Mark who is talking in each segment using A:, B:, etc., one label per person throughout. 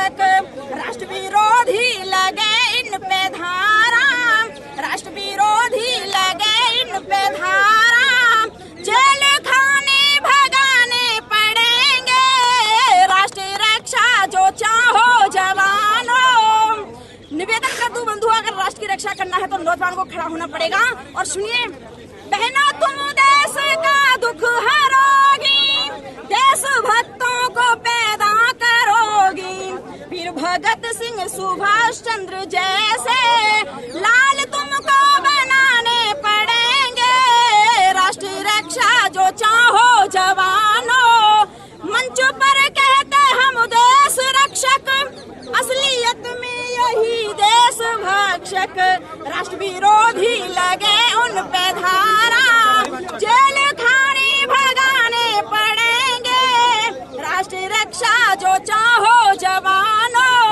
A: रक्षक, राष्ट्र विरोधी लगे इन पे धारा, राष्ट्र विरोधी लगे इन पे धारा, जेल खाने भगाने पड़ेंगे, राष्ट्रीय रक्षा जो चाहो जवानों। निवेदन कर दूं बंधुओं, अगर राष्ट्र की रक्षा करना है तो नौजवान को खड़ा होना पड़ेगा। और सुनिए बहनों, तुम देश का दुख हरोगी, देश भक्तों को पैदा करोगी, वीर भगत सिंह सुभाष चंद्र जैसे लाल तुमको बनाने पड़ेंगे, राष्ट्रीय रक्षा जो चाहो जवानों। मंच पर कहते हम देश रक्षक, असलियत में यही देश भक्षक, राष्ट्र विरोधी लगे उन पे धारा, जेल खाने भगाने पड़ेंगे, राष्ट्रीय रक्षा जो चाहो जवानों।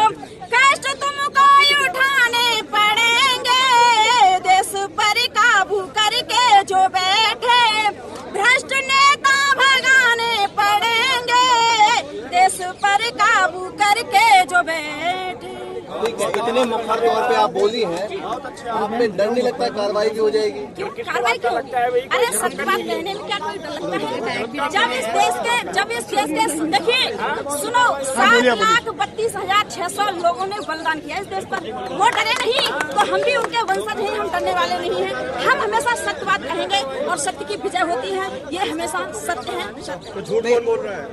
A: कष्ट तुमको उठाने पड़ेंगे, देश पर काबू करके जो बैठे, भ्रष्ट नेता भगाने पड़ेंगे, देश पर काबू करके जो बैठे।
B: इतने मुखर तौर पे आप बोली हैं, आपने डर नहीं लगता कार्रवाई भी हो जाएगी?
A: क्यों कार्रवाई क्यों? अरे सत्य बात कहने में क्या कोई डर लगता है? जब इस देश के देखिए सुनो, 7,32,600 लोगों ने बलिदान किया इस देश पर, वो डरे नहीं तो हम भी उनके वंशज हैं, हम डरने वाले नहीं हैं। हम हमेशा सत्य बात कहेंगे और सत्य की विजय होती है, ये हमेशा सत्य है।
C: तो झूठ कौन बोल रहा है?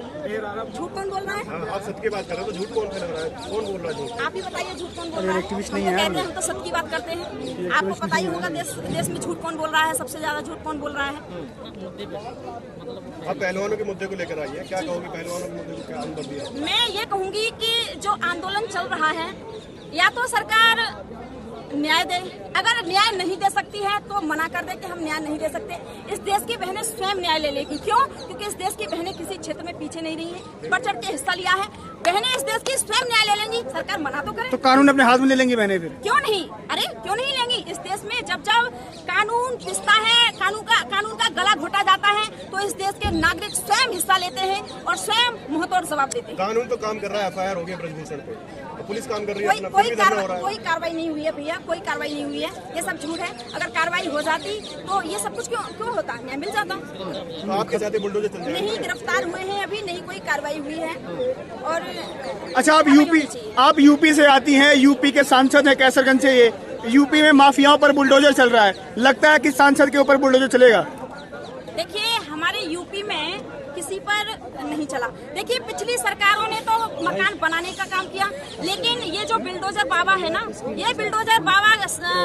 A: झूठ कौन बोल रहा है?
C: आप सत्य की बात कर रहे हो तो झूठ कौन फैला रहा है? कौन बोल रहा है झूठ?
A: आप ही बताइए झूठ कौन बोल रहा है? हम तो कहते हैं, हम तो सत्य की बात करते हैं। आपको पता ही होगा देश में झूठ कौन बोल रहा है, सबसे ज्यादा झूठ कौन बोल रहा है।
C: आप पहलवानों के मुद्दे को लेकर आइए, क्या कहोगे पहलवानों के मुद्दे को क्या अंदर दिया?
A: मैं ये कहूंगी कि जो आंदोलन चल रहा है, या तो सरकार न्याय दे, अगर न्याय नहीं दे सकती है तो मना कर दे कि हम न्याय नहीं दे सकते। इस देश की बहनें स्वयं न्याय ले लेगी। क्यों? क्योंकि इस देश की बहनें किसी क्षेत्र में पीछे नहीं रही है, बढ़ चढ़ के हिस्सा लिया है। बहनें इस देश की स्वयं न्याय ले लेंगी, सरकार मना तो करे।
D: तो कानून अपने हाथ में ले लेंगी बहनें फिर?
A: क्यों नहीं? अरे क्यों नहीं लेंगी? इस देश में जब जब कानून पिसता है, कानून का गला घोटा जाता है, तो इस देश के नागरिक स्वयं हिस्सा लेते हैं और स्वयं मुंहतोड़ जवाब देते हैं।
C: कानून तो काम कर रहा है, FIR हो गया ब्रजभूषण पे, पुलिस काम कर रही है,
A: कोई कार्रवाई नहीं हुई है भैया, कोई कार्रवाई नहीं हुई है, ये सब झूठ है। अगर कार्रवाई हो जाती तो ये सब कुछ क्यों होता, न्याय मिल जाता।
C: तो आप क्या चाहते? बुलडोजर चल जाए?
A: नहीं, गिरफ्तार हुए हैं अभी, नहीं कोई कार्रवाई हुई है। और
D: अच्छा, आप यूपी से आती हैं, यूपी के सांसद हैं कैसरगंज से, ये यूपी में माफियाओं पर बुलडोजर चल रहा है, लगता है कि सांसद के ऊपर बुलडोजर चलेगा?
A: देखिए हमारे यूपी में किसी पर नहीं चला। देखिए पिछली सरकारों ने तो मकान बनाने का काम किया, लेकिन ये जो बिल्डोजर बाबा है ना, ये बिल्डोजर बाबा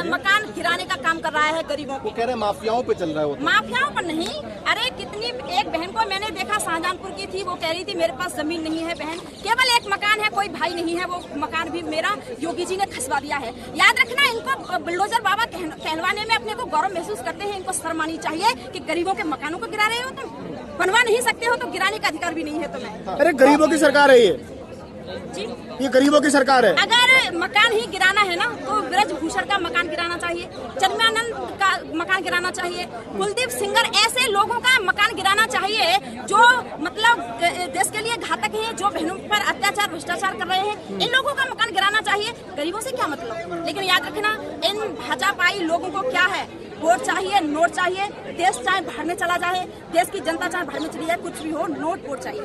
A: मकान गिराने का काम कर रहा है गरीबों को।
B: वो कह रहे हैं माफियाओं पे चल रहा है।
A: माफियाओं पर नहीं, अरे कितनी, एक बहन को मैंने देखा शाहजहांपुर की थी, वो कह रही थी मेरे पास जमीन नहीं है बहन, केवल एक मकान है, कोई भाई नहीं है, वो मकान भी मेरा योगी जी ने खसवा दिया है। याद रखना, इनको बिल्डोजर बाबा कहलवाने में अपने को गौरव महसूस करते हैं, इनको शर्म आनी चाहिए कि गरीबों के मकानों को गिरा रहे हो तुम, बनवा नहीं सकते हो तो गिराने का अधिकार भी नहीं है तुम्हें।
D: अरे गरीबों की सरकार है ये
A: जी,
D: ये गरीबों की सरकार है।
A: अगर मकान ही गिराना है ना तो ब्रजभूषण का मकान गिराना चाहिए, चन्मयानंद का मकान गिराना चाहिए, कुलदीप सिंगर, ऐसे लोगों का मकान गिराना चाहिए जो मतलब देश के लिए घातक हैं, जो बहनों पर अत्याचार भ्रष्टाचार कर रहे हैं, इन लोगों का मकान गिराना चाहिए। गरीबों से क्या मतलब? लेकिन याद रखना, इन भाजपाई लोगों को क्या है, वोट चाहिए, नोट चाहिए, देश चाहे बाहर में चला जाए, देश की जनता चाहे बाहर में चली जाए, कुछ भी हो, नोट वोट चाहिए।